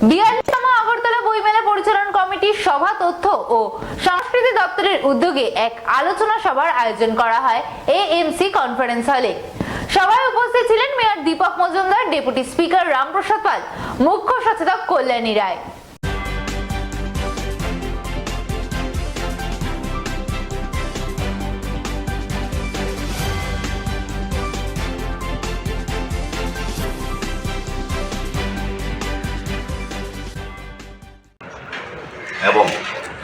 42তম আগরতলা বইমেলা পরিচালন কমিটির সভা তথ্য ও সংস্কৃতি দপ্তরের উদ্যোগে এক আলোচনা সভার আয়োজন করা হয় এএমসি কনফারেন্স হলে। সভায় উপস্থিত ছিলেন mayor Dipak Majumdar, deputy speaker Ramprasad Pal, মুখ্য সচেতক কল্যাণী রায়। এবং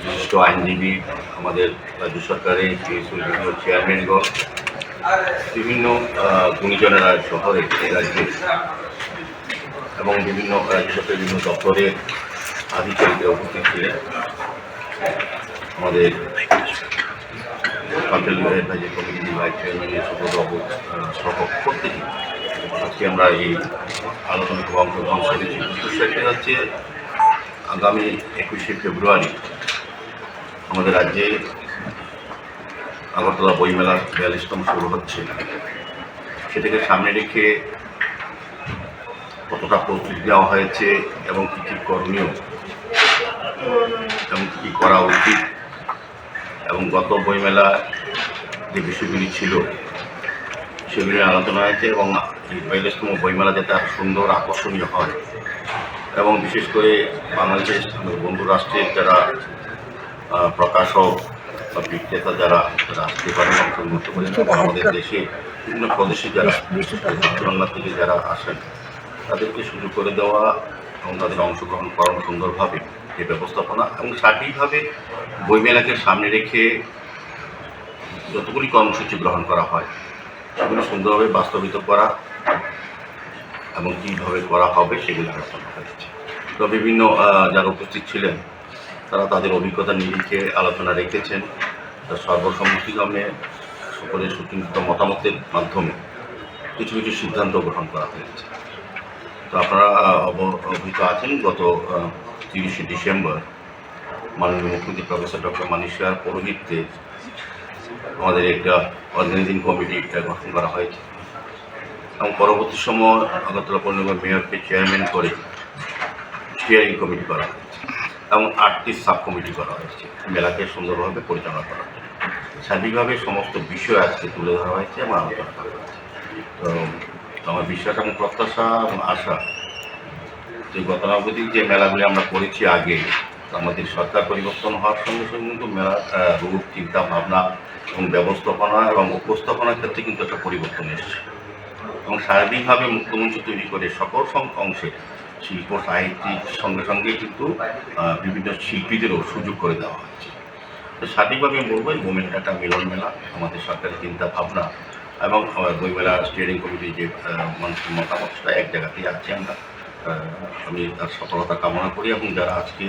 বিশিষ্ট আইনজীবী, আমাদের রাজ্য সরকারের বিভিন্ন চেয়ারম্যানগণ, বিভিন্ন গুণীজনেরা শহরে রাজ্যে এবং বিভিন্ন রাজ্য সরকারের বিভিন্ন দপ্তরের আধিকারিকরা উপস্থিত ছিলেন। আমাদের কন্ট্রোল অ্যাডভাইজারি কমিটির ভাইস চেয়ারম্যান সুব্রতবাবু সহ প্রত্যেকে আজকে আমরা এই আলোচনা অংশগ্রহণ করেছি। বিষয়টি হচ্ছে আগামী 21শে ফেব্রুয়ারি আমাদের রাজ্যে আগরতলা বইমেলা 42তম শুরু হচ্ছে। সেটাকে সামনে রেখে কতটা প্রস্তুতি নেওয়া হয়েছে এবং কী কী করণীয় এবং কী কী করা উচিত এবং গত বইমেলা যে বিষয়গুলি ছিল সেগুলি আলোচনা হয়েছে এবং এই 42তম বইমেলা যাতে আরও সুন্দর আকর্ষণীয় হয় এবং বিশেষ করে বাংলাদেশের বন্ধু রাষ্ট্রের যারা প্রকাশক বা বিক্রেতা যারা আসতে পারেন, অংশগ্রহণ করেন এবং আমাদের দেশে বিভিন্ন প্রদেশে যারা বাংলা থেকে যারা আসেন তাদেরকে সুযোগ করে দেওয়া এবং তাদের অংশগ্রহণ করানো সুন্দরভাবে এই ব্যবস্থাপনা এবং সার্বিকভাবে বইমেলাকে সামনে রেখে যতগুলি কর্মসূচি গ্রহণ করা হয় সেগুলো সুন্দরভাবে বাস্তবিত করা এবং কীভাবে করা হবে সেগুলো আলোচনা হয়েছে। তো বিভিন্ন যারা উপস্থিত ছিলেন তারা তাদের অভিজ্ঞতা নিরিখে আলোচনা রেখেছেন। সর্বসম্মতিক্রমে সকলের সুচিন্তিত মতামতের মাধ্যমে কিছু কিছু সিদ্ধান্ত গ্রহণ করা হয়েছে। তো আপনারা অবহিত আছেন, গত 30শে ডিসেম্বর মাননীয় মুখ্যমন্ত্রী প্রফেসর ডক্টর মানিক সাহার পৌরোহিত্যে আমাদের একটা অর্গানাইজিং কমিটি গঠন করা হয়েছে এবং পরবর্তী সময় আগরতলা পৌর নিগমের মেয়রকে চেয়ারম্যান করে স্টিয়ারিং কমিটি করা হয়েছে এবং 8টি সাব কমিটি করা হয়েছে মেলাকে সুন্দরভাবে পরিচালনা করার জন্য। সার্বিকভাবে সমস্ত বিষয় আজকে তুলে ধরা হয়েছে এবং আলোচনা করা হয়েছে। তো আমার বিশ্বাস এবং প্রত্যাশা এবং আশা যে গতানুগতিক যে মেলাগুলি আমরা করেছি আগে, আমাদের সরকার পরিবর্তন হওয়ার সঙ্গে সঙ্গে কিন্তু মেলার রূপ, চিন্তা ভাবনা এবং ব্যবস্থাপনা এবং উপস্থাপনার ক্ষেত্রে কিন্তু একটা পরিবর্তন এসেছে এবং সার্বিকভাবে মুক্তমঞ্চ তৈরি করে সকল অংশে শিল্প সাহিত্যিক সঙ্গে সঙ্গে কিন্তু বিভিন্ন শিল্পীদেরও সুযোগ করে দেওয়া হচ্ছে। তো সার্বিকভাবে আমি বলবো এই বইমেলাটা একটা মিলন মেলা, আমাদের সরকারের চিন্তা ভাবনা এবং বইমেলা স্টিয়ারিং কমিটির যে মানুষের মতামত সেটা এক জায়গাতেই আছে। আমি তার সফলতা কামনা করি এবং যারা আজকে